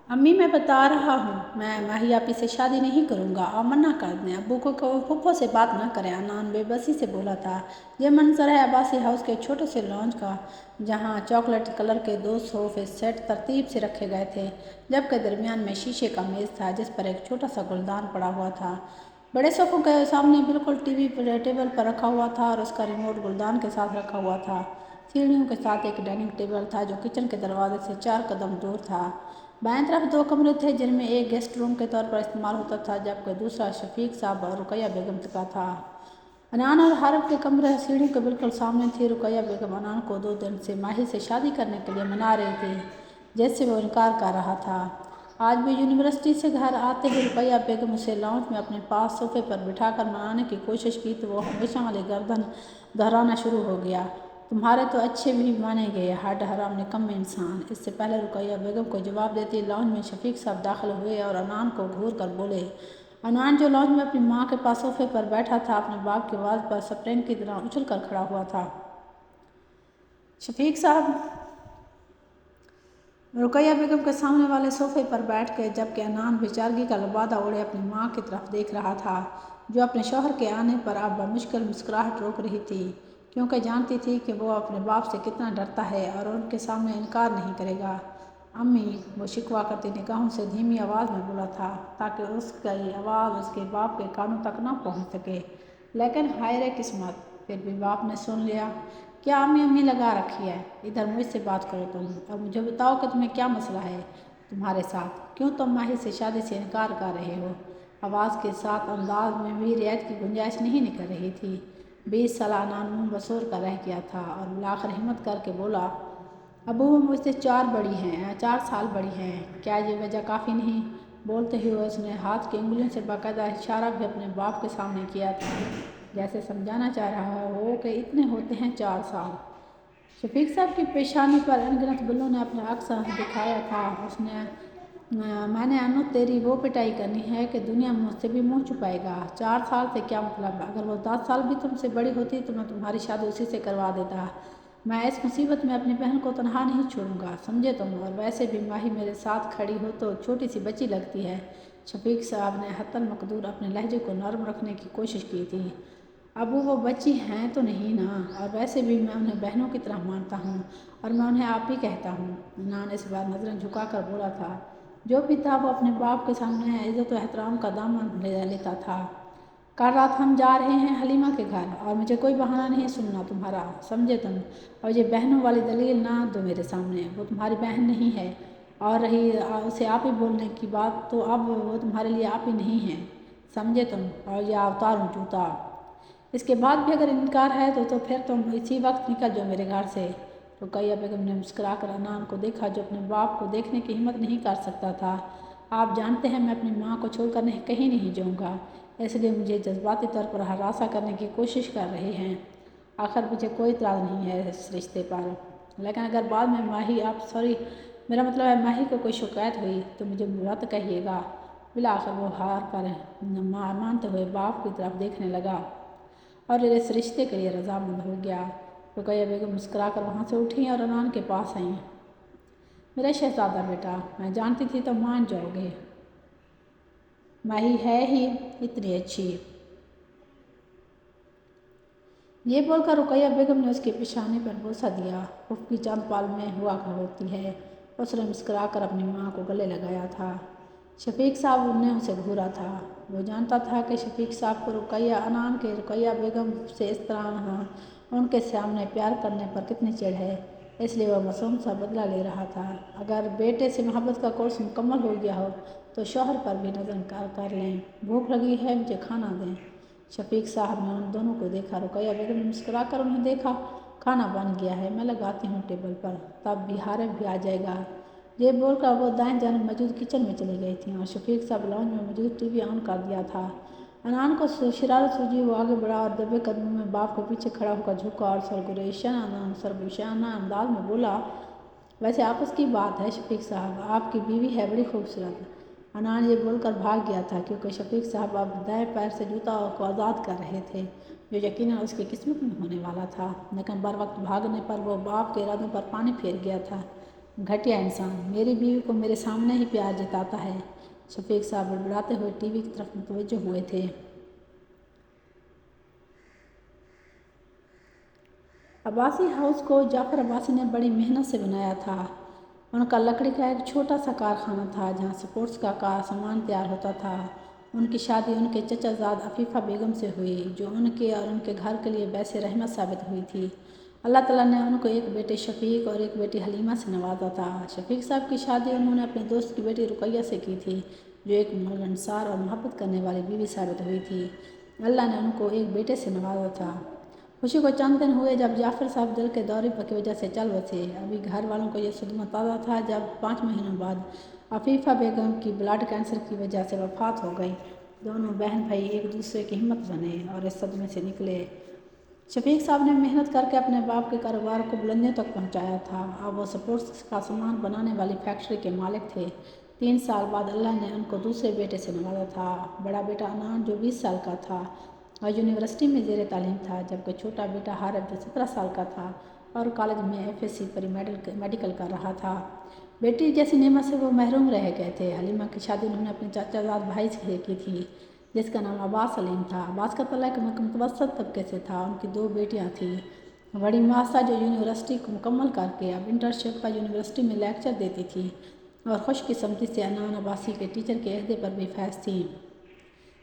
امی میں بتا رہا ہوں میں ماہی آپی سے شادی نہیں کروں گا، آپ منع کر دیں، ابو کو پھپھو سے بات نہ کریں، انان بے بسی سے بولا تھا۔ یہ منظر ہے عباسی ہاؤس کے چھوٹے سے لانج کا، جہاں چاکلیٹ کلر کے 2 صوفے سیٹ ترتیب سے رکھے گئے تھے، جبکہ درمیان میں شیشے کا میز تھا جس پر ایک چھوٹا سا گلدان پڑا ہوا تھا۔ بڑے صوفوں کے سامنے بالکل ٹی وی ٹیبل پر رکھا ہوا تھا اور اس کا ریموٹ گلدان کے ساتھ رکھا ہوا تھا۔ سیڑھیوں کے ساتھ ایک ڈائننگ ٹیبل تھا جو کچن کے دروازے سے 4 قدم دور تھا۔ بائیں طرف 2 کمرے تھے جن میں ایک گیسٹ روم کے طور پر استعمال ہوتا تھا، جبکہ دوسرا شفیق صاحب اور رقیہ بیگم کا تھا۔ انان اور حارث کے کمرے سیڑھی کے بالکل سامنے تھی۔ رقیہ بیگم انان کو 2 دن سے ماہی سے شادی کرنے کے لیے منا رہی تھی، جس سے وہ انکار کر رہا تھا۔ آج بھی یونیورسٹی سے گھر آتے ہی رقیہ بیگم اسے لاؤنج میں اپنے پاس صوفے پر بٹھا کر منانے کی کوشش کی تو وہ ہمیشہ والی گردن دہرانا شروع ہو گیا۔ تمہارے تو اچھے بھی مانے گئے، ہڈ حرام نکمے انسان۔ اس سے پہلے رقیہ بیگم کو جواب دیتی لاؤنج میں شفیق صاحب داخل ہوئے اور انان کو گھور کر بولے۔ انان جو لاؤنج میں اپنی ماں کے پاس صوفے پر بیٹھا تھا، اپنے باپ کی آواز پر سپرنگ کی طرح اچھل کر کھڑا ہوا تھا۔ شفیق صاحب رقیہ بیگم کے سامنے والے صوفے پر بیٹھ گئے، جبکہ انان بیچارگی کا لبادہ اوڑھے اپنی ماں کی طرف دیکھ رہا تھا، جو اپنے شوہر کے آنے پر اب بمشکل مسکراہٹ روک رہی تھی، کیونکہ جانتی تھی کہ وہ اپنے باپ سے کتنا ڈرتا ہے اور ان کے سامنے انکار نہیں کرے گا۔ امی، وہ شکوہ کرتی نگاہوں سے دھیمی آواز میں بولا تھا تاکہ اس کی آواز اس کے باپ کے کانوں تک نہ پہنچ سکے، لیکن ہائے رے قسمت، پھر بھی باپ نے سن لیا۔ کیا امی لگا رکھی ہے؟ ادھر مجھ سے بات کرو تم، اور مجھے بتاؤ کہ تمہیں کیا مسئلہ ہے تمہارے ساتھ، کیوں تم ماہی سے شادی سے انکار کر رہے ہو؟ آواز کے ساتھ انداز میں بھی رعایت کی گنجائش نہیں نکل رہی تھی۔ 20 سالہ انان منہ بسور کر رہ گیا تھا اور بالآخر ہمت کر کے بولا، ابو وہ مجھ سے 4 سال بڑی ہیں، کیا یہ وجہ کافی نہیں؟ بولتے ہوئے اس نے ہاتھ کی انگلیوں سے باقاعدہ اشارہ بھی اپنے باپ کے سامنے کیا تھا، جیسے سمجھانا چاہ رہا ہو کہ اتنے ہوتے ہیں 4 سال۔ شفیق صاحب کی پیشانی پر ان گنت بلوں نے اپنا عکس دکھایا تھا۔ اس نے میں نے انو تیری وہ پٹائی کرنی ہے کہ دنیا مجھ سے بھی منہ چھپائے گا۔ 4 سال سے کیا مطلب؟ اگر وہ 10 سال بھی تم سے بڑی ہوتی تو میں تمہاری شادی اسی سے کروا دیتا۔ میں اس مصیبت میں اپنی بہن کو تنہا نہیں چھوڑوں گا، سمجھے تم؟ اور ویسے بھی ماہی میرے ساتھ کھڑی ہو تو چھوٹی سی بچی لگتی ہے۔ شفیق صاحب نے حتی المقدور اپنے لہجے کو نرم رکھنے کی کوشش کی تھی۔ ابو وہ بچی ہیں تو نہیں نا، اور ویسے بھی میں انہیں بہنوں کی طرح مانتا ہوں اور میں انہیں آپ ہی کہتا ہوں۔ انان اس بار نظریں جھکا کر بولا تھا۔ جو بھی تھا وہ اپنے باپ کے سامنے عزت و احترام کا دامن لیتا تھا۔ کل رات ہم جا رہے ہیں حلیمہ کے گھر اور مجھے کوئی بہانہ نہیں سننا تمہارا، سمجھے تم؟ اور یہ بہنوں والی دلیل نہ دو میرے سامنے، وہ تمہاری بہن نہیں ہے، اور رہی اسے آپ ہی بولنے کی بات تو اب وہ تمہارے لیے آپ ہی نہیں ہے، سمجھے تم؟ اور یا اتاروں جوتا؟ اس کے بعد بھی اگر انکار ہے تو پھر تم اسی وقت نکل جاؤ میرے گھر سے۔ رقیہ بیگم نے مسکرا کر انان کو دیکھا جو اپنے باپ کو دیکھنے کی ہمت نہیں کر سکتا تھا۔ آپ جانتے ہیں میں اپنی ماں کو چھوڑ کر کہیں نہیں جاؤں گا، اس لیے مجھے جذباتی طور پر ہراساں کرنے کی کوشش کر رہے ہیں۔ آخر مجھے کوئی اعتراض نہیں ہے اس رشتے پر، لیکن اگر بعد میں میرا مطلب ہے ماہی کو کوئی شکایت ہوئی تو مجھے مت کہیے گا۔ بالآخر وہ ہار پر مانتے ہوئے باپ کی طرف دیکھنے لگا اور اس رشتے کے لیے رضامند ہو گیا۔ رقیہ بیگم مسکرا کر وہاں سے اٹھیں اور انان کے پاس آئیں۔ میرا شہزادہ بیٹا، میں جانتی تھی تم مان جاؤ گے، ماہی ہے ہی اتنی اچھی۔ یہ بول کر رقیہ بیگم نے اس کی پیشانی پر بوسہ دیا۔ اف کی چند پال میں ہوا ہوتی ہے۔ اس نے مسکرا کر اپنی ماں کو گلے لگایا تھا۔ شفیق صاحب نے اسے گھورا تھا۔ وہ جانتا تھا کہ شفیق صاحب کو انان کے رقیہ بیگم سے اس طرح ان کے سامنے پیار کرنے پر کتنی چڑ ہے، اس لیے وہ معصوم سا بدلہ لے رہا تھا۔ اگر بیٹے سے محبت کا کورس مکمل ہو گیا ہو تو شوہر پر بھی نظر کر لیں۔ بھوک لگی ہے، مجھے کھانا دیں۔ شفیق صاحب نے ان دونوں کو دیکھا۔ رقیہ بیگم نے مسکرا کر انہیں دیکھا۔ کھانا بن گیا ہے، میں لگاتی ہوں ٹیبل پر، تب بھی حارث بھی آ جائے گا۔ یہ بول کر وہ دائیں جانب موجود کچن میں چلی گئی تھیں اور شفیق صاحب لاؤنج میں موجود ٹی وی آن کر دیا تھا۔ انان کو شرارت سوجی، وہ آگے بڑھا اور دبے قدموں میں باپ کے پیچھے کھڑا ہو کر جھکا اور سرگوشانہ انداز میں بولا، ویسے آپس کی بات ہے شفیق صاحب، آپ کی بیوی ہے بڑی خوبصورت۔ انان یہ بول کر بھاگ گیا تھا کیونکہ شفیق صاحب اب دائیں پیر سے جوتا کو آزاد کر رہے تھے، جو یقیناً اس کی قسمت میں ہونے والا تھا، لیکن بروقت بھاگنے پر وہ باپ کے ارادوں پر پانی پھیر گیا تھا۔ گھٹیا انسان، میری بیوی کو میرے سامنے ہی پیار جتاتا ہے۔ شفیق صاحب بڑبڑاتے ہوئے ٹی وی کی طرف متوجہ ہوئے تھے۔ عباسی ہاؤس کو جعفر عباسی نے بڑی محنت سے بنایا تھا۔ ان کا لکڑی کا ایک چھوٹا سا کارخانہ تھا جہاں سپورٹس کا سامان تیار ہوتا تھا۔ ان کی شادی ان کے چچا زاد عفیفہ بیگم سے ہوئی، جو ان کے اور ان کے گھر کے لیے باعث رحمت ثابت ہوئی تھی۔ اللہ تعالیٰ نے ان کو ایک بیٹے شفیق اور ایک بیٹی حلیمہ سے نوازا تھا۔ شفیق صاحب کی شادی انہوں نے اپنے دوست کی بیٹی رقیہ سے کی تھی، جو ایک ملنسار اور محبت کرنے والی بیوی ثابت ہوئی تھی۔ اللہ نے ان کو ایک بیٹے سے نوازا تھا۔ خوشی کو چند دن ہوئے جب جعفر صاحب دل کے دورے کی وجہ سے چل بسے۔ ابھی گھر والوں کو یہ صدمہ تازہ تھا جب 5 مہینوں بعد عفیفہ بیگم کی بلڈ کینسر کی وجہ سے وفات ہو گئی۔ دونوں بہن بھائی ایک دوسرے کی ہمت بنے اور اس صدمے سے نکلے۔ شفیق صاحب نے محنت کر کے اپنے باپ کے کاروبار کو بلندیوں تک پہنچایا تھا۔ اب وہ سپورٹس کا سامان بنانے والی فیکٹری کے مالک تھے۔ 3 سال بعد اللہ نے ان کو دوسرے بیٹے سے نوازا تھا، بڑا بیٹا عنان، جو 20 سال کا تھا اور یونیورسٹی میں زیر تعلیم تھا، جبکہ چھوٹا بیٹا حارث، جو 17 سال کا تھا اور کالج میں FSc پری میڈیکل کر رہا تھا۔ بیٹی جیسی نعمت سے وہ محروم رہ گئے تھے۔ حلیمہ کی شادی انہوں نے اپنے چچا زاد بھائی سے کی تھی، جس کا نام عباس سلیم تھا۔ عباس کا تعلق متوسط طبقے سے تھا۔ ان کی 2 بیٹیاں تھیں، بڑی ماسا جو یونیورسٹی کو مکمل کر کے اب انٹرنشپ پر یونیورسٹی میں لیکچر دیتی تھی، اور خوش قسمتی سے عنان عباسی کے ٹیچر کے عہدے پر بھی فائز تھیں۔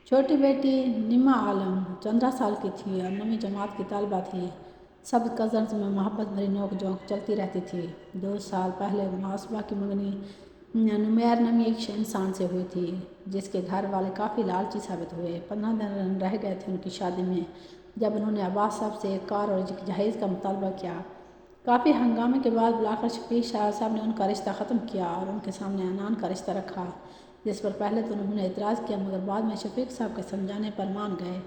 چھوٹی بیٹی نما عالم 15 سال کی تھی اور 9ویں جماعت کی طالبہ تھی۔ سب کزنز میں محبت بھری نوک جھونک چلتی رہتی تھی۔ 2 سال پہلے محاسبہ کی منگنی نمیر نامی ایک انسان سے ہوئی تھی، جس کے گھر والے کافی لالچی ثابت ہوئے۔ 15 دن رہ گئے تھے ان کی شادی میں جب انہوں نے عباس صاحب سے ایک کار اور جہیز کا مطالبہ کیا۔ کافی ہنگامے کے بعد بلاخر شفیق صاحب نے ان کا رشتہ ختم کیا اور ان کے سامنے عنان کا رشتہ رکھا، جس پر پہلے تو انہوں نے اعتراض کیا، مگر بعد میں شفیق صاحب کے سمجھانے پر مان گئے،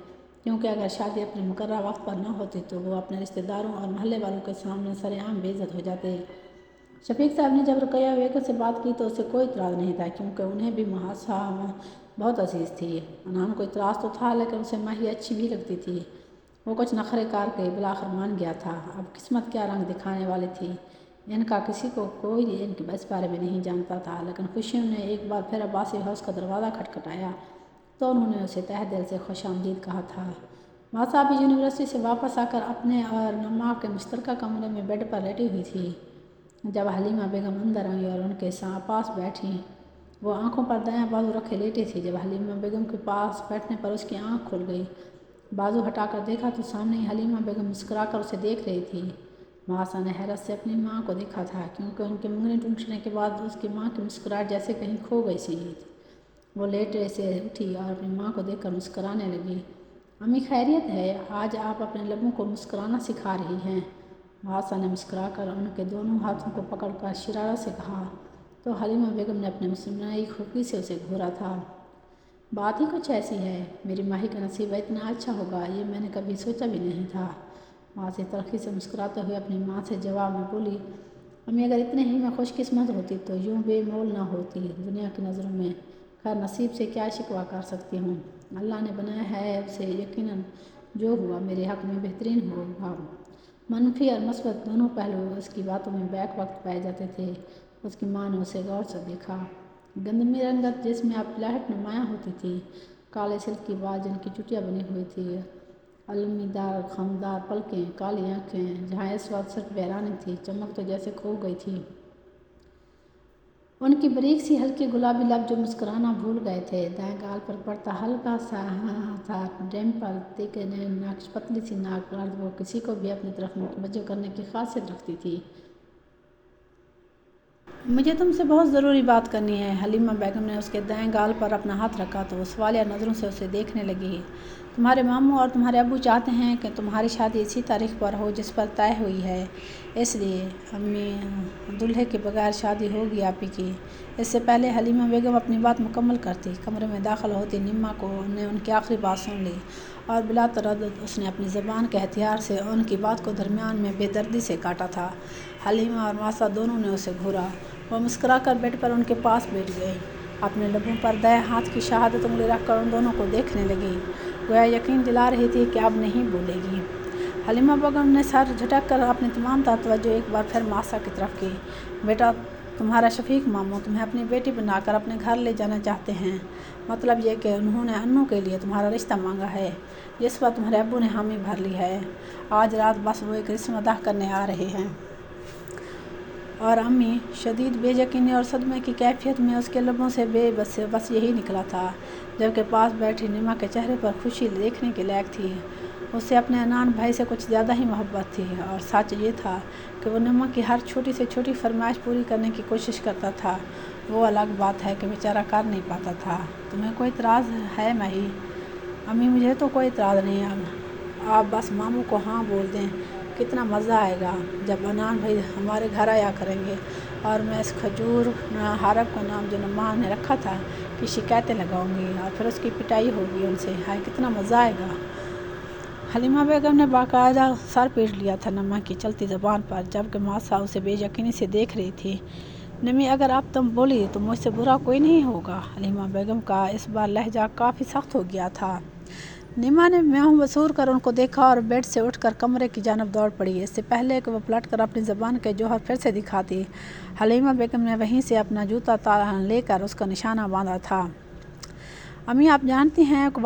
کیونکہ اگر شادی اپنے مقررہ وقت پر نہ ہوتی تو وہ اپنے رشتہ داروں اور محلے والوں کے سامنے سرعام بے عزت ہو جاتے۔ شفیق صاحب نے جب رقیہ بیگم سے بات کی تو اسے کوئی اعتراض نہیں تھا، کیونکہ انہیں بھی محاسا بہت عزیز تھی۔ عنان کو اعتراض تو تھا، لیکن اسے ماہی اچھی بھی لگتی تھی۔ وہ کچھ نخرے کار کے بالآخر مان گیا تھا۔ اب قسمت کیا رنگ دکھانے والی تھی، ان کا کسی کو کوئی ان کے اس بارے میں نہیں جانتا تھا، لیکن خوشیوں نے ایک بار پھر عباسی ہاؤس کا دروازہ کھٹکھٹایا تو انہوں نے اسے تہہ دل سے خوش آمدید کہا تھا۔ ماسا ابھی یونیورسٹی سے واپس آ کر اپنے اور نما کے مشترکہ کمرے میں بیڈ پر لیٹی ہوئی تھی جب حلیمہ بیگم اندر آئیں اور ان کے پاس بیٹھیں۔ وہ آنکھوں پر دایاں بازو رکھے لیٹی تھی۔ جب حلیمہ بیگم کے پاس بیٹھنے پر اس کی آنکھ کھل گئی، بازو ہٹا کر دیکھا تو سامنے ہی حلیمہ بیگم مسکرا کر اسے دیکھ رہی تھی۔ ماسا نے حیرت سے اپنی ماں کو دیکھا تھا، کیونکہ ان کے منگنی ٹوٹنے کے بعد اس کی ماں کی مسکراہٹ جیسے کہیں کھو گئی سی۔ وہ لیٹے سے اٹھی اور اپنی ماں کو دیکھ کر مسکرانے لگی۔ امی خیریت ہے؟ آج آپ اپنے لبوں کو مسکرانا سکھا رہی ہیں۔ ماسا نے مسکرا کر ان کے دونوں ہاتھوں کو پکڑ کر شرارت سے کہا تو حلیمہ بیگم نے اپنے مسمائی خوکی سے اسے گھورا تھا۔ بات ہی کچھ ایسی ہے، میری ماہی کا نصیب اتنا اچھا ہوگا یہ میں نے کبھی سوچا بھی نہیں تھا۔ ماسی تلخی سے مسکراتے ہوئے اپنی ماں سے جواب میں بولی، امی اگر اتنے ہی میں خوش قسمت ہوتی تو یوں بے مول نہ ہوتی دنیا کی نظروں میں۔ خیر نصیب سے کیا شکوہ کر سکتی ہوں، اللہ نے بنایا ہے اسے، یقیناً جو ہوا میرے حق میں بہترین ہوگا۔ منفی اور مثبت دونوں پہلو اس کی باتوں میں بیک وقت پائے جاتے تھے۔ اس کی ماں نے اسے غور سے دیکھا۔ گندمی رنگت جس میں اب لہٹ نمایاں ہوتی تھی، کالے سلک کی بال جن کی چٹیاں بنی ہوئی تھی، علمی دار خمدار پلکیں، کالی آنکھیں جہاں اس وقت صرف ویرانی تھی، چمک تو جیسے کھو گئی تھی۔ ان کی باریک سی ہلکی گلابی لب جو مسکرانا بھول گئے تھے، دائیں گال پر پڑتا ہلکا سا تھا ڈمپل، تیکھے نقش، پتلی سی ناک، وہ کسی کو بھی اپنی طرف متوجہ کرنے کی خاصیت رکھتی تھی۔ مجھے تم سے بہت ضروری بات کرنی ہے۔ حلیمہ بیگم نے اس کے دائیں گال پر اپنا ہاتھ رکھا تو وہ سوالیہ نظروں سے اسے دیکھنے لگی۔ تمہارے ماموں اور تمہارے ابو چاہتے ہیں کہ تمہاری شادی اسی تاریخ پر ہو جس پر طے ہوئی ہے، اس لیے امی دولہے کے بغیر شادی ہوگی آپی کی۔ اس سے پہلے حلیمہ بیگم اپنی بات مکمل کرتی، کمرے میں داخل ہوتی نما نے ان کی آخری بات سن لی اور بلا تردد اس نے اپنی زبان کے ہتھیار سے ان کی بات کو درمیان میں بے دردی سے کاٹا تھا۔ حلیمہ اور ماسا دونوں نے اسے گھورا۔ وہ مسکرا کر بیڈ پر ان کے پاس بیٹھ گئی، اپنے لبوں پر دائیں ہاتھ کی شہادت انگلی رکھ کر ان دونوں کو دیکھنے لگی، گویا یقین دلا رہی تھی کہ اب نہیں بولے گی۔ حلیمہ بیگم نے سر جھٹک کر اپنی تمام توجہ ایک بار پھر ماسا کی طرف کی۔ بیٹا تمہارا شفیق ماموں تمہیں اپنی بیٹی بنا کر اپنے گھر لے جانا چاہتے ہیں۔ مطلب یہ کہ انہوں نے انو کے لیے تمہارا رشتہ مانگا ہے، جس پر تمہارے ابو نے حامی بھر لی ہے۔ آج رات بس وہ ایک رسم ادا کرنے آ رہے ہیں۔ اور امی شدید بے یقینی اور صدمے کی کیفیت میں اس کے لبوں سے بس یہی نکلا تھا، جبکہ پاس بیٹھی نما کے چہرے پر خوشی دیکھنے کے لائق تھی۔ اسے اپنے عنان بھائی سے کچھ زیادہ ہی محبت تھی، اور سچ یہ تھا کہ وہ نما کی ہر چھوٹی سے چھوٹی فرمائش پوری کرنے کی کوشش کرتا تھا۔ وہ الگ بات ہے کہ بیچارہ کر نہیں پاتا تھا۔ تمہیں کوئی اعتراض ہے ماہی؟ امی مجھے تو کوئی اعتراض نہیں ہے، آپ بس ماموں کو ہاں بول دیں۔ کتنا مزہ آئے گا جب عنان بھائی ہمارے گھر آیا کریں گے، اور میں اس کھجور حارب کا نام جو نما نے رکھا تھا کی شکایتیں لگاؤں گی، اور پھر اس کی پٹائی ہوگی ان سے۔ ہائے کتنا مزہ آئے گا! حلیمہ بیگم نے باقاعدہ سر پیٹ لیا تھا نما کی چلتی زبان پر، جبکہ ماسا اسے بے یقینی سے دیکھ رہی تھی۔ نمی اگر اب تم بولی تو مجھ سے برا کوئی نہیں ہوگا۔ حلیمہ بیگم کا اس بار لہجہ کافی سخت ہو گیا تھا۔ نما نے منہ مسور کر ان کو دیکھا اور بیڈ سے اٹھ کر کمرے کی جانب دوڑ پڑی، اس سے پہلے کہ وہ پلٹ کر اپنی زبان کے جوہر پھر سے دکھاتی۔ حلیمہ بیگم نے وہیں سے اپنا جوتا لے کر اس کا نشانہ باندھا تھا۔ امی آپ جانتی ہیں کہ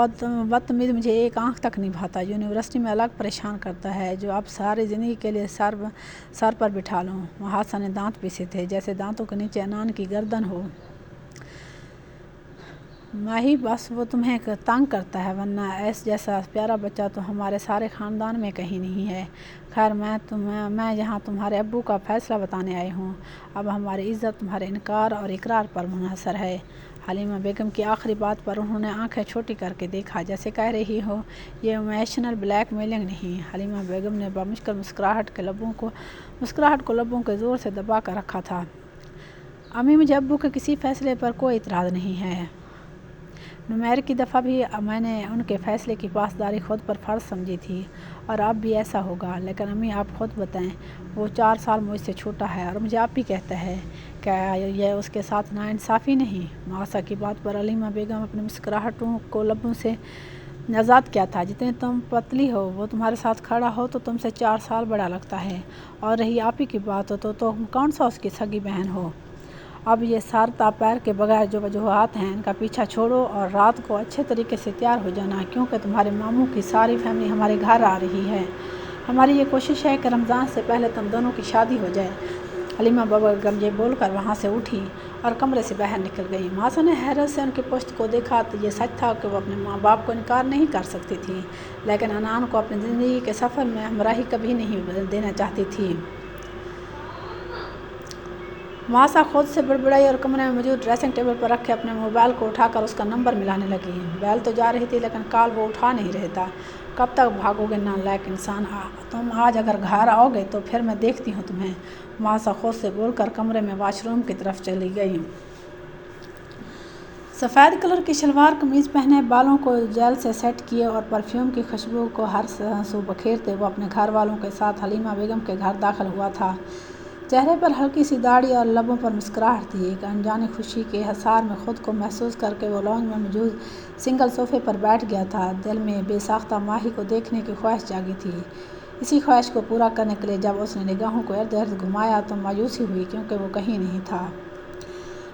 بدتمیز مجھے ایک آنکھ تک نہیں بھاتا، یونیورسٹی میں الگ پریشان کرتا ہے، جو اب ساری زندگی کے لیے سر پر بٹھا لوں۔ محاسن نے دانت پیسے تھے، جیسے دانتوں کے نیچے عنان کی گردن ہو۔ ماہی بس وہ تمہیں تنگ کرتا ہے، ورنہ ایس جیسا پیارا بچہ تو ہمارے سارے خاندان میں کہیں نہیں ہے۔ خیر میں یہاں تمہارے ابو کا فیصلہ بتانے آئی ہوں۔ اب ہماری عزت تمہارے انکار اور اقرار پر منحصر ہے۔ حلیمہ بیگم کی آخری بات پر انہوں نے آنکھیں چھوٹی کر کے دیکھا، جیسے کہہ رہی ہو یہ ایموشنل بلیک میلنگ نہیں۔ حلیمہ بیگم نے بمشکل مسکراہٹ کو لبوں کے زور سے دبا کر رکھا تھا۔ امی مجھے ابو کے کسی فیصلے پر کوئی اعتراض نہیں ہے۔ نمیر کی دفعہ بھی میں نے ان کے فیصلے کی پاسداری خود پر فرض سمجھی تھی، اور اب بھی ایسا ہوگا۔ لیکن امی آپ خود بتائیں، وہ 4 سال مجھ سے چھوٹا ہے اور مجھے آپ ہی کہتا ہے، کیا یہ اس کے ساتھ ناانصافی نہیں؟ ماسا کی بات پر حلیمہ بیگم اپنی مسکراہٹوں کو لبوں سے آزاد کیا تھا۔ جتنی تم پتلی ہو وہ تمہارے ساتھ کھڑا ہو تو تم سے 4 سال بڑا لگتا ہے، اور رہی آپ ہی کی بات تو تم کون سا اس کی سگی بہن ہو؟ اب یہ سر تا پیر کے بغیر جو وجوہات ہیں ان کا پیچھا چھوڑو اور رات کو اچھے طریقے سے تیار ہو جانا، کیونکہ تمہارے ماموں کی ساری فیملی ہمارے گھر آ رہی ہے۔ ہماری یہ کوشش ہے کہ رمضان سے پہلے تم دونوں کی شادی ہو جائے۔ حلیمہ بیگم یہ بول کر وہاں سے اٹھی اور کمرے سے باہر نکل گئی۔ ماسا نے حیرت سے ان کی پشت کو دیکھا تو یہ سچ تھا کہ وہ اپنے ماں باپ کو انکار نہیں کر سکتی تھی، لیکن عنان کو اپنی زندگی کے سفر میں ہمراہی کبھی نہیں دینا چاہتی تھی۔ ماسا خود سے بڑبڑائی اور کمرے میں موجود ڈریسنگ ٹیبل پر رکھے اپنے موبائل کو اٹھا کر اس کا نمبر ملانے لگی۔ بیل تو جا رہی تھی لیکن کال وہ اٹھا نہیں رہا تھا۔ کب تک بھاگو گے نالائق انسان! تم آج اگر گھر آؤ گے تو پھر میں دیکھتی ہوں تمہیں۔ ماسا خود سے بول کر کمرے میں واش روم کی طرف چلی گئی۔ سفید کلر کی شلوار قمیض پہنے، بالوں کو جیل سے سیٹ کیے اور پرفیوم کی خوشبو کو ہر سو بکھیرتے وہ اپنے گھر والوں کے ساتھ حلیمہ بیگم کے گھر داخل ہوا تھا۔ چہرے پر ہلکی سی داڑھی اور لبوں پر مسکراہٹ تھی۔ ایک انجانی خوشی کے حصار میں خود کو محسوس کر کے وہ لاؤنج میں موجود سنگل صوفے پر بیٹھ گیا تھا۔ دل میں بے ساختہ ماہی کو دیکھنے کی خواہش جاگی تھی۔ اسی خواہش کو پورا کرنے کے لیے جب اس نے نگاہوں کو ارد گرد گھمایا تو مایوسی ہوئی، کیونکہ وہ کہیں نہیں تھا۔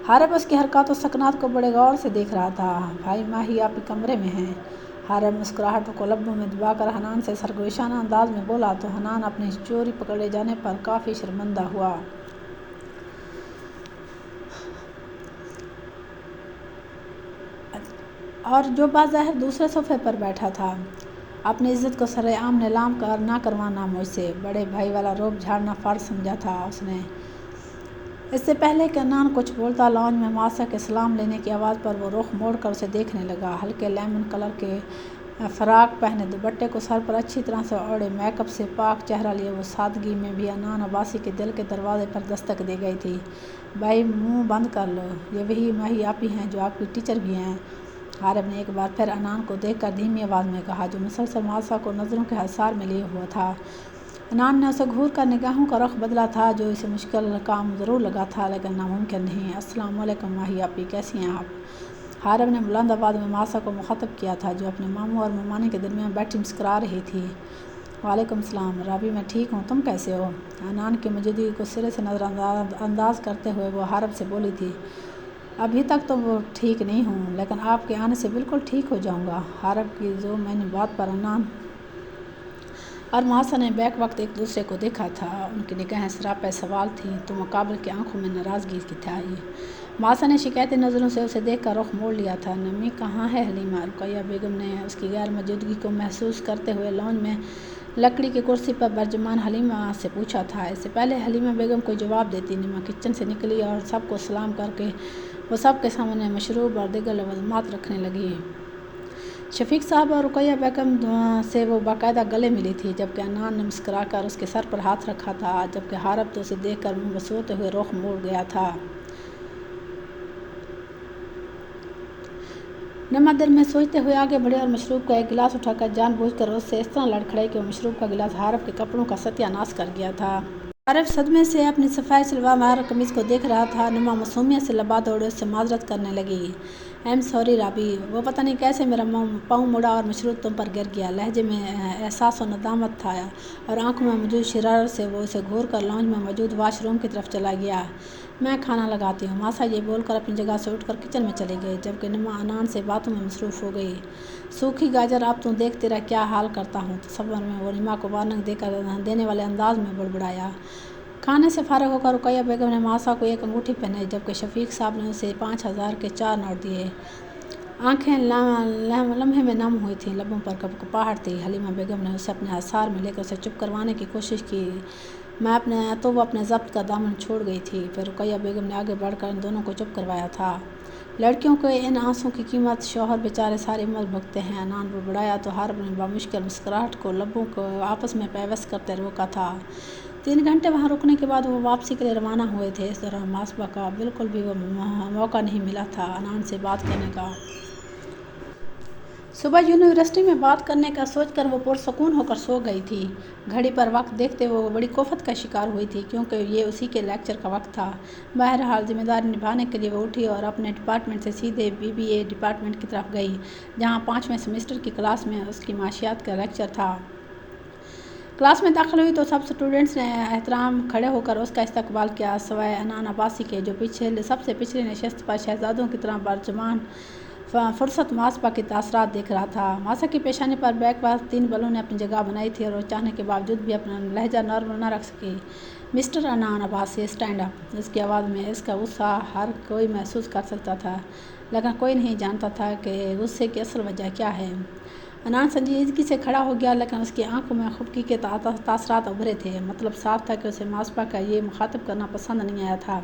حارب اس کی حرکات و سکنات کو بڑے غور سے دیکھ رہا تھا۔ بھائی ماہی آپ کمرے میں ہیں؟ حارب مسکراہٹ کو لبوں میں دبا کر حنان سے سرگوشانہ انداز میں بولا تو حنان اپنی چوری پکڑے جانے پر کافی شرمندہ ہوا۔ اور جو بظاہر دوسرے صوفے پر بیٹھا تھا۔ اپنی عزت کو سر عام نیلام نہ کروانا مجھ سے، بڑے بھائی والا رعب جھاڑنا فرض سمجھا تھا اس نے۔ اس سے پہلے کہ عنان کچھ بولتا، لاؤنج میں ماسا کے سلام لینے کی آواز پر وہ رخ موڑ کر اسے دیکھنے لگا۔ ہلکے لیمن کلر کے فراق پہنے، دوپٹے کو سر پر اچھی طرح سے اوڑھے، میک اپ سے پاک چہرہ لیے وہ سادگی میں بھی عنان عباسی کے دل کے دروازے پر دستک دے گئی تھی۔ بھائی منہ بند کر لو، یہ وہی ماہی آپی ہیں جو آپ کی ٹیچر بھی ہیں، حارب نے ایک بار پھر عنان کو دیکھ کر دھیمی آواز میں کہا، جو مسلسل ماسا کو نظروں کے حصار میں لیے ہوا تھا۔ عنان نے اسے گھور کر نگاہوں کا رخ بدلا تھا، جو اسے مشکل کام ضرور لگا تھا لیکن ناممکن نہیں۔ السلام علیکم ماہی آپی، کیسی ہیں آپ؟ حارب نے بلند آواز میں ماسا کو مخاطب کیا تھا، جو اپنے ماموں اور ممانی کے درمیان بیٹھی مسکرا رہی تھی۔ وعلیکم السلام رابی، میں ٹھیک ہوں، تم کیسے ہو؟ عنان کی موجودگی کو سرے سے نظر انداز کرتے ہوئے وہ حارب سے بولی تھی۔ ابھی تک تو وہ ٹھیک نہیں ہوں، لیکن آپ کے آنے سے بالکل ٹھیک ہو جاؤں گا۔ حارب کی جو میں نے بات پر عنان اور ماسا نے بیک وقت ایک دوسرے کو دیکھا تھا، ان کی نگاہیں سراپے سوال تھیں تو مقابل کی آنکھوں میں ناراضگی کی تھی۔ ماسا نے شکایتی نظروں سے اسے دیکھ کر رخ موڑ لیا تھا۔ نمی کہاں ہے حلیمہ؟ رقیہ بیگم نے اس کی غیر موجودگی کو محسوس کرتے ہوئے لانج میں لکڑی کی کرسی پر برجمان حلیمہ سے پوچھا تھا۔ اس سے پہلے حلیمہ بیگم کوئی جواب دیتی، نمی کچن سے نکلی اور سب کو سلام کر کے وہ سب کے سامنے مشروب اور دیگر لوازمات رکھنے لگی۔ شفیق صاحب اور رقیہ بیگم سے وہ باقاعدہ گلے ملی تھی، جبکہ عنان نے مسکرا کر اس کے سر پر ہاتھ رکھا تھا، جبکہ حارب تو اسے دیکھ کر منہ بسوتے ہوئے رخ موڑ گیا تھا۔ نما دل میں سوچتے ہوئے آگے بڑھے اور مشروب کا ایک گلاس اٹھا کر جان بوجھ کر اس سے اس طرح لڑکھڑائی کہ وہ مشروب کا گلاس حارب کے کپڑوں کا ستیہ ناش کر گیا تھا۔ حارب صدمے سے اپنی صفائی شلوار قمیض کو دیکھ رہا تھا۔ نما معصومیت سے لبا دوڑے اس سے معذرت کرنے لگی۔ ایم سوری رابی، وہ پتہ نہیں کیسے میرا پاؤں مڑا اور مشروب تم پر گر گیا۔ لہجے میں احساس و ندامت تھا اور آنکھوں میں موجود شرارت سے وہ اسے گھور کر لانج میں موجود واش روم کی طرف چلا گیا۔ میں کھانا لگاتی ہوں۔ ماسا یہ بول کر اپنی جگہ سے اٹھ کر کچن میں چلی گئی، جبکہ نما عنان سے باتوں میں مصروف ہو گئی۔ سوکھی گاجر، اب تو دیکھ تیرا کیا حال کرتا ہوں۔ تصور میں وہ نما کو وارننگ دینے والے انداز میں بڑبڑایا۔ کھانے سے فارغ ہو کر رقیہ بیگم نے ماسا کو ایک انگوٹھی پہنائی، جبکہ شفیق صاحب نے اسے 5000 کے 4 نوٹ دیے۔ آنکھیں لمحے میں نم ہوئی تھیں، لبوں پر کپکپاہٹ تھی۔ حلیمہ بیگم نے اسے اپنے احسار میں لے کر اسے چپ کروانے کی کوشش کی، تو وہ اپنے ضبط کا دامن چھوڑ گئی تھی۔ پھر رقیہ بیگم نے آگے بڑھ کر ان دونوں کو چپ کروایا تھا۔ لڑکیوں کے ان آنسوؤں کی قیمت شوہر بیچارے ساری عمر بھگتتے ہیں۔ عنان بڑبڑایا تو حارب نے بامشکل مسکراہٹ کو لبوں کو آپس میں پیوست کرتے روکا تھا۔ 3 گھنٹے وہاں رکنے کے بعد وہ واپسی کے لیے روانہ ہوئے تھے۔ اس دوران ماسبہ کا بالکل بھی موقع نہیں ملا تھا عنان سے بات کرنے کا۔ صبح یونیورسٹی میں بات کرنے کا سوچ کر وہ پرسکون ہو کر سو گئی تھی۔ گھڑی پر وقت دیکھتے ہوئے وہ بڑی کوفت کا شکار ہوئی تھی، کیونکہ یہ اسی کے لیکچر کا وقت تھا۔ بہرحال ذمہ داری نبھانے کے لیے وہ اٹھی اور اپنے ڈپارٹمنٹ سے سیدھے BBA ڈپارٹمنٹ کی طرف گئی، جہاں 5ویں سیمسٹر کی کلاس میں اس کی معاشیات کا لیکچر تھا۔ کلاس میں داخل ہوئی تو سب اسٹوڈنٹس نے احترام کھڑے ہو کر اس کا استقبال کیا، سوائے عنان عباسی کے، جو سب سے پچھلی نشست پر شہزادوں کی طرح برجمان فرصت ماسبہ کے تاثرات دیکھ رہا تھا۔ ماسا کی پیشانی پر بیک وقت 3 بلوں نے اپنی جگہ بنائی تھی اور وہ چاہنے کے باوجود بھی اپنا لہجہ نارمل نہ رکھ سکی۔ Mister Anan Abbasi, stand up! اس کی آواز میں اس کا غصہ ہر کوئی محسوس کر سکتا تھا، لیکن کوئی نہیں جانتا تھا کہ غصے کی اصل وجہ کیا ہے۔ عنان سنجیدگی سے کھڑا ہو گیا، لیکن اس کی آنکھوں میں خفگی کے تاثرات ابھرے تھے۔ مطلب صاف تھا کہ اسے ماسبہ کا یہ مخاطب کرنا پسند نہیں آیا تھا۔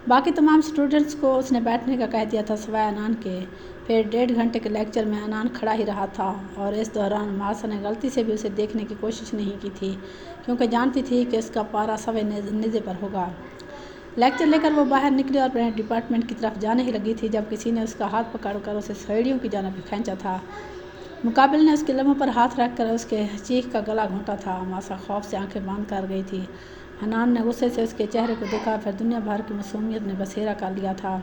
باقی تمام اسٹوڈنٹس کو اس نے بیٹھنے کا کہہ دیا تھا، سوائے عنان کے۔ پھر 1.5 گھنٹے کے لیکچر میں عنان کھڑا ہی رہا تھا، اور اس دوران ماسا نے غلطی سے بھی اسے دیکھنے کی کوشش نہیں کی تھی، کیونکہ جانتی تھی کہ اس کا پارا سوے نیزے پر ہوگا۔ لیکچر لے کر وہ باہر نکلی اور اپنے ڈپارٹمنٹ کی طرف جانے ہی لگی تھی، جب کسی نے اس کا ہاتھ پکڑ کر اسے سیڑھیوں کی جانب کھینچا تھا۔ مقابل نے اس کے لبوں پر ہاتھ رکھ کر اس کے چیخ کا گلا گھونٹا تھا۔ ماسا خوف سے آنکھیں بند کر گئی تھی۔ عنان نے غصے سے اس کے چہرے کو دیکھا، پھر دنیا بھر کی معصومیت نے بسیرا کر لیا تھا۔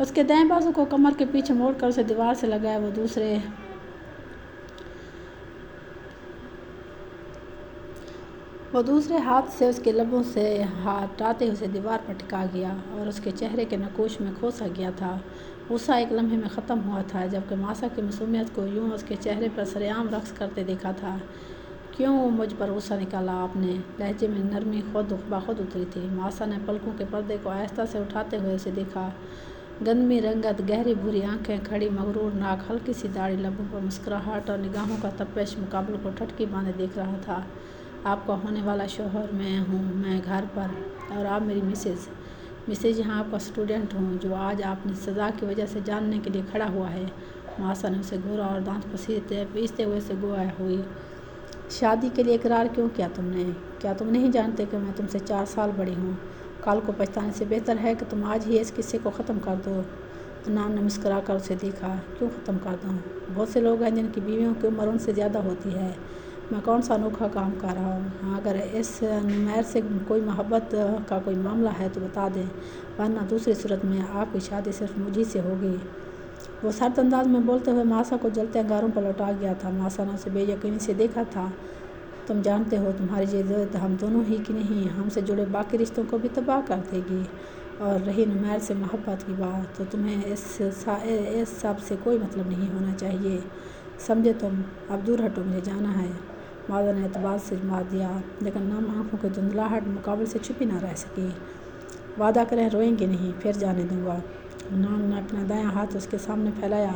اس کے دائیں بازو کو کمر کے پیچھے موڑ کر اسے دیوار سے لگایا، وہ دوسرے ہاتھ سے اس کے لبوں سے ہٹاتے اسے دیوار پر ٹکا گیا اور اس کے چہرے کے نقوش میں کھو سا گیا تھا۔ غصہ ایک لمحے میں ختم ہوا تھا، جبکہ ماسا کی معصومیت کو یوں اس کے چہرے پر سرعام رقص کرتے دیکھا تھا۔ کیوں مجھ پر غصہ نکالا آپ نے؟ لہجے میں نرمی خود بخود اتری تھی۔ ماسا نے پلکوں کے پردے کو آہستہ سے اٹھاتے ہوئے اسے دیکھا۔ گندمی رنگت، گہری بھوری آنکھیں، کھڑی مغرور ناک، ہلکی سی داڑھی، لبوں پر مسکراہٹ اور نگاہوں کا تپش مقابل کو ٹھٹکی باندھے دیکھ رہا تھا۔ آپ کا ہونے والا شوہر میں ہوں، میں گھر پر، اور آپ میری مسز یہاں آپ کا اسٹوڈنٹ ہوں، جو آج اپنی سزا کی وجہ سے جاننے کے لیے کھڑا ہوا ہے۔ ماسا نے اسے گھورا اور دانت پیستے ہوئے سے گویا ہوئی۔ شادی کے لیے اقرار کیوں کیا تم نے؟ کیا تم نہیں جانتے کہ میں تم سے 4 سال بڑی ہوں؟ کل کو پچھتانے سے بہتر ہے کہ تم آج ہی اس قصے کو ختم کر دو۔ عنان نے مسکرا کر اسے دیکھا۔ کیوں ختم کر دوں؟ بہت سے لوگ ہیں جن کی بیویوں کی عمر ان سے زیادہ ہوتی ہے۔ میں کون سا انوکھا کام کر رہا ہوں؟ ہاں، اگر اس نمیر سے کوئی محبت کا کوئی معاملہ ہے تو بتا دیں، ورنہ دوسری صورت میں آپ کی شادی صرف مجھ ہی سے ہوگی۔ وہ سرد انداز میں بولتے ہوئے ماسا کو جلتے انگاروں پر لوٹا گیا تھا۔ ماسا نے اسے بے یقینی سے دیکھا تھا۔ تم جانتے ہو تمہاری یہ ضد ہم دونوں ہی کی نہیں، ہم سے جڑے باقی رشتوں کو بھی تباہ کر دے گی۔ اور رہی نمیر سے محبت کی بات، تو تمہیں اس سب سے کوئی مطلب نہیں ہونا چاہیے، سمجھے تم؟ اب دور ہٹو، مجھے جانا ہے۔ ماذا نے اعتماد سے جواب دیا، لیکن نم آنکھوں کی دھندلاہٹ مقابل سے چھپی نہ رہ سکی۔ وعدہ کریں روئیں گے نہیں، پھر جانے دوں گا۔ انان نے اپنا دایاں ہاتھ اس کے سامنے پھیلایا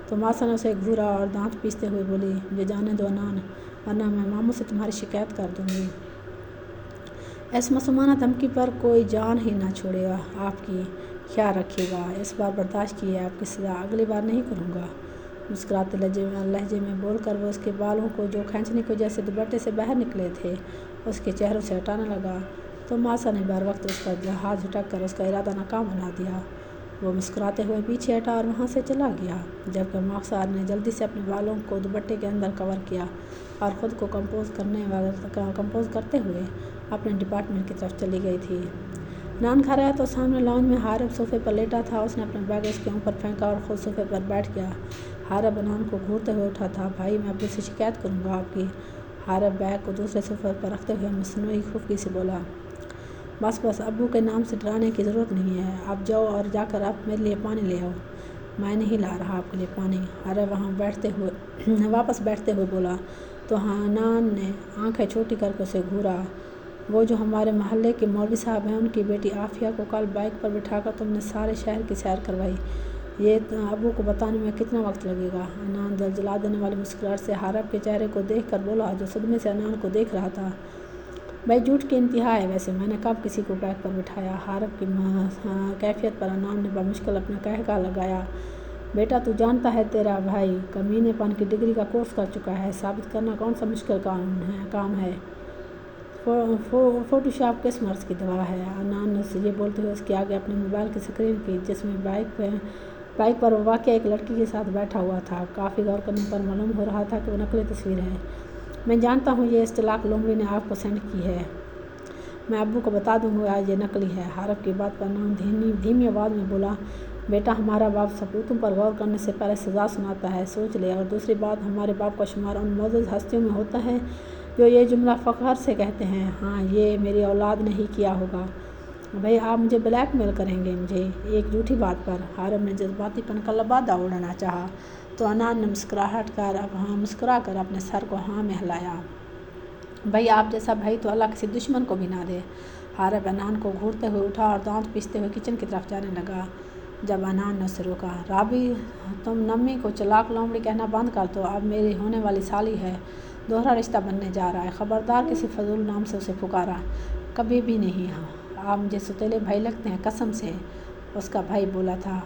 تو ماسا نے اسے گھورا اور دانت پیستے ہوئے بولی، مجھے جانے دو انان، ورنہ میں ماموں سے تمہاری شکایت کر دوں گی۔ اس معصومانہ دھمکی پر کوئی جان ہی نہ چھوڑے گا آپ کی، خیال رکھیے گا۔ اس بار برداشت کی ہے آپ کی سزا، اگلی بار نہیں کروں گا۔ مسکراتے لہجے میں بول کر وہ اس کے بالوں کو جو کھینچنے کی وجہ سے دوپٹے سے باہر نکلے تھے اس کے چہروں سے ہٹانے لگا تو ماسا نے بر وقت اس کا ہاتھ جھٹک کر اس کا ارادہ ناکام بنا دیا۔ وہ مسکراتے ہوئے پیچھے ہٹا اور وہاں سے چلا گیا، جبکہ ماسا نے جلدی سے اپنے بالوں کو دوپٹے کے اندر کور کیا اور خود کو کمپوز کرتے ہوئے اپنے ڈپارٹمنٹ کی طرف چلی گئی تھی۔ انان کھا رہا تو سامنے لاؤنج میں حارب صوفے پر لیٹا تھا۔ اس نے اپنا بیگ اس کے اوپر پھینکا اور خود صوفے پر بیٹھ گیا۔ حارب انان کو گھورتے ہوئے اٹھا تھا، بھائی میں ابو سے شکایت کروں گا آپ کی۔ حارب بیگ کو دوسرے صوفے پر رکھتے ہوئے مصنوعی خفگی سے بولا، بس ابو کے نام سے ڈرانے کی ضرورت نہیں ہے، اب جاؤ اور جا کر آپ میرے لیے پانی لے آؤ۔ میں نہیں لا رہا آپ کے لیے پانی، حارب واپس بیٹھتے ہوئے بولا تو انان نے آنکھیں چھوٹی کر کے اسے گھورا، وہ جو ہمارے محلے کے مولوی صاحب ہیں، ان کی بیٹی عافیہ کو کل بائیک پر بٹھا کر تم نے سارے شہر کی سیر کروائی، یہ ابو کو بتانے میں کتنا وقت لگے گا؟ انان دل جلا دینے والی مسکراہٹ سے حارب کے چہرے کو دیکھ کر بولا جو صدمے سے انان کو دیکھ رہا تھا، بھائی جھوٹ کی انتہا ہے، ویسے میں نے کب کسی کو بائیک پر بٹھایا؟ حارب کی کیفیت پر انان نے بمشکل اپنا قہقہ لگایا، بیٹا تو جانتا ہے تیرا بھائی کمینے پن کی ڈگری کا کورس کر چکا ہے، ثابت کرنا کون سا مشکل کام ہے؟ فوٹو شاپ کس مرض کی دوا ہے؟ انان نے یہ بولتے ہوئے اس کے آگے اپنے موبائل کی اسکرین کی جس میں بائیک پر وہ واقعہ ایک لڑکی کے ساتھ بیٹھا ہوا تھا۔ کافی غور کرنے پر معلوم ہو رہا تھا کہ وہ نقلی تصویر ہے۔ میں جانتا ہوں یہ اس چلاک لومڑی نے آپ کو سینڈ کی ہے، میں ابو کو بتا دوں گا یہ نقلی ہے۔ حارب کی بات پر انان دھیمی آواز میں بولا، بیٹا ہمارا باپ ثبوتوں پر غور کرنے سے پہلے سزا سناتا ہے، سوچ لے، اور دوسری بات ہمارے باپ کا شمار ان معزز ہستیوں میں ہوتا ہے جو یہ جملہ فخر سے کہتے ہیں، ہاں یہ میری اولاد نے ہی کیا ہوگا۔ بھائی آپ مجھے بلیک میل کریں گے مجھے ایک جھوٹی بات پر؟ حارب نے جذباتی پن کا لبادہ اڑانا چاہا تو انان نے مسکرا کر اپنے سر کو ہاں میں ہلایا، بھائی آپ جیسا بھائی تو اللہ کسی دشمن کو بھی نہ دے۔ حارب انان کو گھورتے ہوئے اٹھا اور دانت پیستے ہوئے کچن کی طرف جانے لگا، جب انان نے اسے روکا، رابی تم نمی کو چلاک لومڑی کہنا بند کر دو، اب میری ہونے والی سالی ہے، دوہرا رشتہ بننے جا رہا ہے، خبردار کسی فضول نام سے اسے پکارا کبھی بھی نہیں، آپ مجھے سوتیلے بھائی لگتے ہیں، قسم سے، اس کا بھائی بولا تھا۔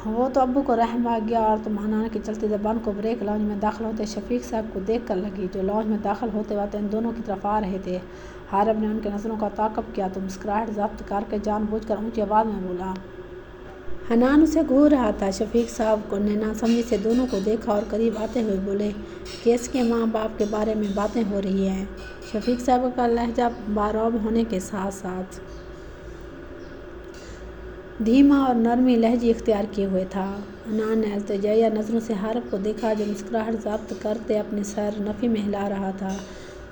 وہ تو ابو کو رحم آ گیا اور تم انان کی چلتی زبان کو بریک۔ لاؤنج میں داخل ہوتے شفیق صاحب کو دیکھ کر لگی جو لاؤنج میں داخل ہوتے وقت ان دونوں کی طرف آ رہے تھے۔ حارب نے ان کی نظروں کا تعاقب کیا تو مسکراہٹ ضبط کر کے جان بوجھ کر اونچی آواز میں بولا، انان اسے گھور رہا تھا۔ شفیق صاحب نے ناسمجھی سے دونوں کو دیکھا اور قریب آتے ہوئے بولے کہ اس کے ماں باپ کے بارے میں باتیں ہو رہی ہیں۔ شفیق صاحب کا لہجہ بارعب ہونے کے ساتھ ساتھ دھیما اور نرمی لہجی اختیار کیے ہوئے تھا۔ انان نے التجائیہ نظروں سے حارب کو دیکھا جو مسکراہٹ ضبط کرتے اپنے سر نفی میں ہلا رہا تھا،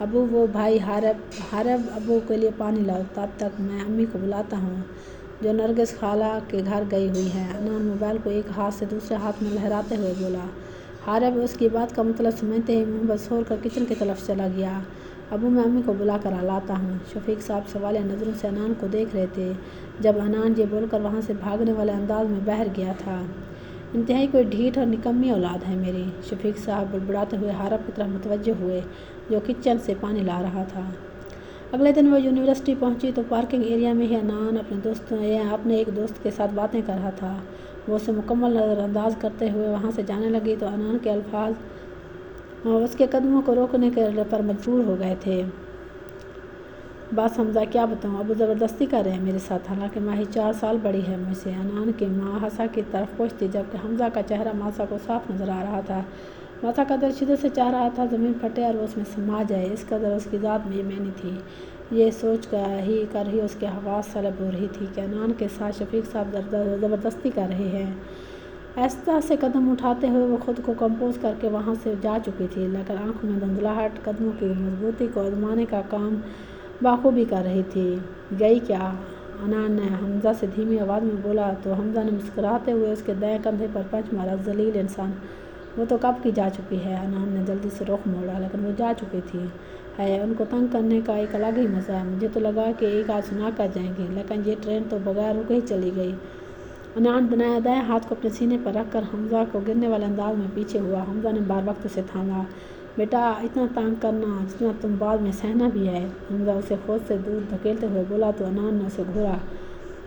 ابو وہ بھائی حارب ابو کے لیے پانی لاؤ، تب تک میں امی کو بلاتا ہوں جو نرگس خالہ کے گھر گئی ہوئی ہیں۔ انان موبائل کو ایک ہاتھ سے دوسرے ہاتھ میں لہراتے ہوئے بولا۔ حارب اس کی بات کا مطلب سمجھتے ہی منہ بسور کر کچن کی طرف چلا گیا، ابو میں امی کو بلا کر لاتا ہوں۔ شفیق صاحب سوالیہ نظروں سے انان کو دیکھ رہے تھے جب انان یہ بول کر وہاں سے بھاگنے والے انداز میں باہر گیا تھا، انتہائی کوئی ڈھیٹ اور نکمی اولاد ہے میری۔ شفیق صاحب بڑبڑاتے ہوئے حارب کی طرف متوجہ ہوئے جو کچن سے پانی لا رہا تھا۔ اگلے دن وہ یونیورسٹی پہنچی تو پارکنگ ایریا میں ہی انان اپنے ایک دوست کے ساتھ باتیں کر رہا تھا۔ وہ اسے مکمل نظر انداز کرتے ہوئے وہاں سے جانے لگی تو انان کے الفاظ اس کے قدموں کو روکنے پر مجبور ہو گئے تھے۔ بس حمزہ کیا بتاؤں، ابو زبردستی کر رہے ہیں میرے ساتھ، حالانکہ ماہی 4 سال بڑی ہے مجھ سے۔ انان کی ماں حسا کی طرف پوچھ تھی جبکہ حمزہ کا چہرہ ماسا کو صاف نظر آ رہا تھا۔ ماسا کا دل شدت سے چاہ رہا تھا زمین پھٹے اور وہ اس میں سما جائے، اس قدر اس کی ذات بے معنی تھی۔ یہ سوچ کر ہی اس کے حواس سلب ہو رہی تھی کہ انان کے ساتھ شفیق صاحب زبردستی کر رہے ہیں۔ آہستہ سے قدم اٹھاتے ہوئے وہ خود کو کمپوز کر کے وہاں سے جا چکی تھی، لیکن آنکھوں میں دھندلاہٹ قدموں کی مضبوطی کو آزمانے کا کام بخوبی کر رہی تھی۔ گئی کیا؟ عنان نے حمزہ سے دھیمی آواز میں بولا تو حمزہ نے مسکراتے ہوئے اس کے دائیں کندھے پر پنچ مارا۔ ذلیل انسان، وہ تو کب کی جا چکی ہے۔ عنان نے جلدی سے رخ موڑا، لیکن وہ جا چکی تھی۔ ہے، ان کو تنگ کرنے کا ایک الگ ہی مزہ ہے۔ مجھے تو لگا کہ ایک آدھ سنا کر جائیں گے، لیکن یہ ٹرین تو بغیر رکے ہی چلی گئی۔ عنان دائیں ہاتھ کو اپنے سینے پر رکھ کر حمزہ کو گرنے والے انداز میں پیچھے ہوا۔ حمزہ نے بار وقت اسے تھاما۔ بیٹا، اتنا تنگ کرنا جتنا تم بعد میں سہنا بھی ہے، حمزہ اسے خود سے دور دھکیلتے ہوئے بولا تو عنان نے اسے گھورا۔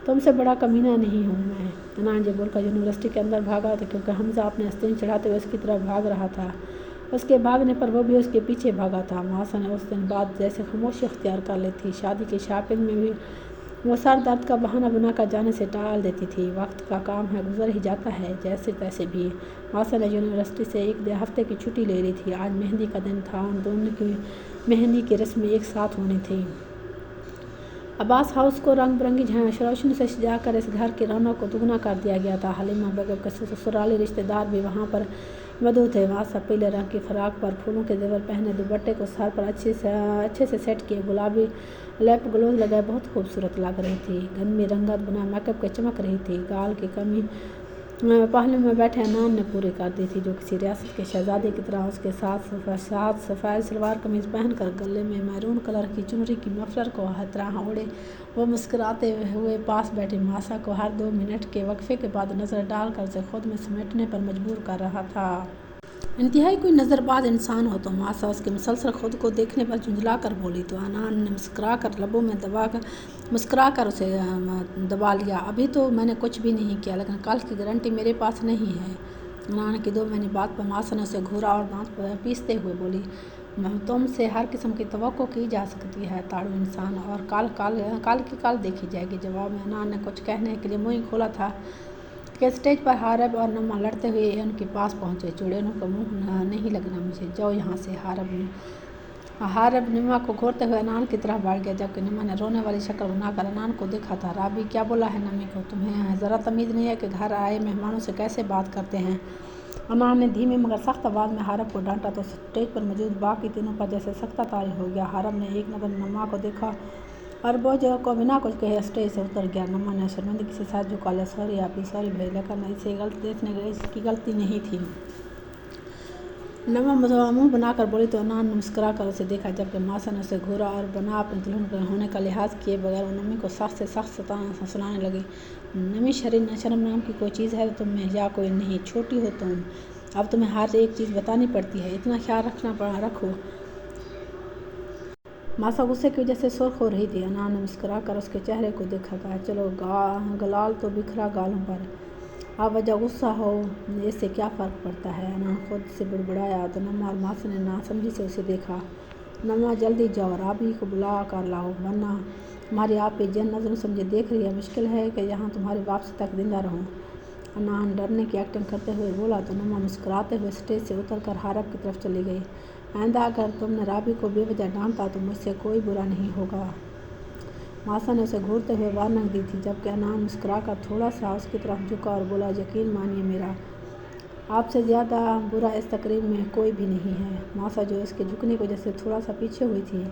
تم سے بڑا کمینہ نہیں ہوں میں۔ عنان یہ بول کر یونیورسٹی کے اندر بھاگا تھا، کیونکہ حمزہ اپنے آستین چڑھاتے ہوئے اس کی طرف بھاگ رہا تھا۔ اس کے بھاگنے پر وہ بھی اس کے پیچھے بھاگا تھا۔ محاسا نے اس دن بعد جیسے خاموشی اختیار کر لی تھی۔ شادی کی شاپنگ میں بھی وہ سر درد کا بہانہ بنا کر جانے سے ٹال دیتی تھی۔ وقت کا کام ہے، گزر ہی جاتا ہے جیسے تیسے بھی۔ محاسا نے یونیورسٹی سے ایک ہفتے کی چھٹی لے لی تھی۔ آج مہندی کا دن تھا، ان دونوں کی مہندی کی رسمیں ایک ساتھ ہونی تھیں۔ عباس ہاؤس کو رنگ برنگی روشنی سے سجا کر اس گھر کی رونق کو دگنا کر دیا گیا تھا۔ حلیمہ بیگم کے سسرالی رشتہ دار بھی وہاں پر مدعو تھے۔ محاسا پیلے رنگ کی فراق پر پھولوں کے زیور پہنے، دوپٹے کو سر پر اچھے سے سیٹ کیے، گلابی لیپ گلوز لگائے بہت خوبصورت لگ رہی تھی۔ گندمی رنگت بنا میک اپ کے چمک رہی تھی۔ گال کی کمی پہلو میں بیٹھے عنان نے پوری کر دی تھی، جو کسی ریاست کے شہزادے کی طرح۔ اس کے ساتھ سفید شلوار قمیض پہن کر گلے میں میرون کلر کی چنری کی مفلر کو طرح اوڑھے وہ مسکراتے ہوئے پاس بیٹھی محاسا کو ہر 2 منٹ کے وقفے کے بعد نظر ڈال کر اسے خود میں سمیٹنے پر مجبور کر رہا تھا۔ انتہائی کوئی نظر باز انسان ہو تم۔ محاسا اس کے مسلسل خود کو دیکھنے پر جھنجھلا کر بولی تو عنان نے مسکرا کر اسے دبا لیا۔ ابھی تو میں نے کچھ بھی نہیں کیا، لیکن کل کی گارنٹی میرے پاس نہیں ہے۔ عنان کی 2 معنی بات پر محاسا نے اسے گھورا اور دانت پیستے ہوئے بولی، تم سے ہر قسم کی توقع کی جا سکتی ہے تاڑو انسان، اور کل کی کل دیکھی جائے گی۔ جواب میں عنان نے کچھ کہنے کے لیے منہ کھولا تھا کہ اسٹیج پر حارب اور نما لڑتے ہوئے ان کے پاس پہنچے۔ چڑیلوں کا منہ نہیں لگنا مجھے، جاؤ یہاں سے۔ حارب نما کو گھورتے ہوئے عنان کی طرف بڑھ گیا، جبکہ نما نے رونے والی شکل بنا کر عنان کو دیکھا تھا۔ رابی کیا بولا ہے نمی کو؟ تمہیں ذرا تمیز نہیں ہے کہ گھر آئے مہمانوں سے کیسے بات کرتے ہیں؟ عنان نے دھیمی مگر سخت آواز میں حارب کو ڈانٹا تو اسٹیج پر موجود باقی تینوں پر جیسے سکتہ طاری ہو گیا۔ حارب نے ایک نظر نما کو دیکھا اور بوجھ کو بنا کچھ کہے اسٹیج سے اتر گیا۔ نما نے شرمندگی سے سر جھکا لیا۔ سوری آپی، سوری بھائی، لیکن اس کی غلطی نہیں تھی۔ نما منہ بنا کر بولی تو عنان نے مسکرا کر اسے دیکھا، جبکہ محاسا نے اسے گھورا اور بنا اپنے دلہن ہونے کا لحاظ کیے بغیر وہ نمی کو سخت سے سخت سنانے لگی۔ نمی، شرم نام کی کوئی چیز ہے تم میں یا کوئی نہیں؟ چھوٹی ہو تم، اب تمہیں ہر ایک چیز بتانی پڑتی ہے، اتنا خیال رکھو۔ محاسا غصے کی وجہ سے سرخ ہو رہی تھی۔ عنان نے مسکرا کر اس کے چہرے کو دیکھا، کہا، چلو گلال تو بکھرا گالوں پر، اب وجہ غصہ ہو اس سے کیا فرق پڑتا ہے؟ عنان خود سے بڑبڑایا تو نما اور محاسا نے ناسمجھی سے اسے دیکھا۔ نما، جلدی جاؤ، رابی کو بلا کر لاؤ، ورنہ تمہاری آپی جن نظروں سے مجھے دیکھ رہی ہے، مشکل ہے کہ یہاں تمہاری واپسی تک زندہ رہوں۔ عنان ڈرنے کی ایکٹنگ کرتے ہوئے بولا تو نما مسکراتے ہوئے اسٹیج سے اتر کر حارب کی طرف چلی گئی۔ آئندہ اگر تم نے رابی کو بے وجہ ڈانٹا تو مجھ سے کوئی برا نہیں ہوگا۔ محاسا نے اسے گھورتے ہوئے وارننگ دی تھی، جبکہ عنان مسکرا کر تھوڑا سا اس کی طرف جھکا اور بولا، یقین مانیے میرا آپ سے زیادہ برا اس تقریب میں کوئی بھی نہیں ہے۔ محاسا، جو اس کے جھکنے کی وجہ سے تھوڑا سا پیچھے ہوئی تھی،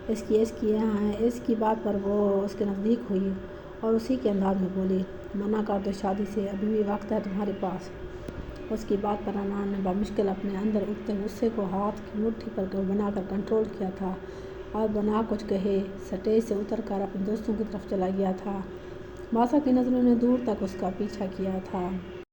اس کی بات پر وہ اس کے نزدیک ہوئی اور اسی کے انداز میں بولی، منع کر دو شادی سے، ابھی بھی وقت ہے تمہارے پاس۔ اس کی بات پر عنان نے بمشکل اپنے اندر اٹھتے غصے کو ہاتھ کی مٹھی پر بنا کر کنٹرول کیا تھا اور بنا کچھ کہے اسٹیج سے اتر کر اپنے دوستوں کی طرف چلا گیا تھا۔ محاسا کی نظروں نے دور تک اس کا پیچھا کیا تھا۔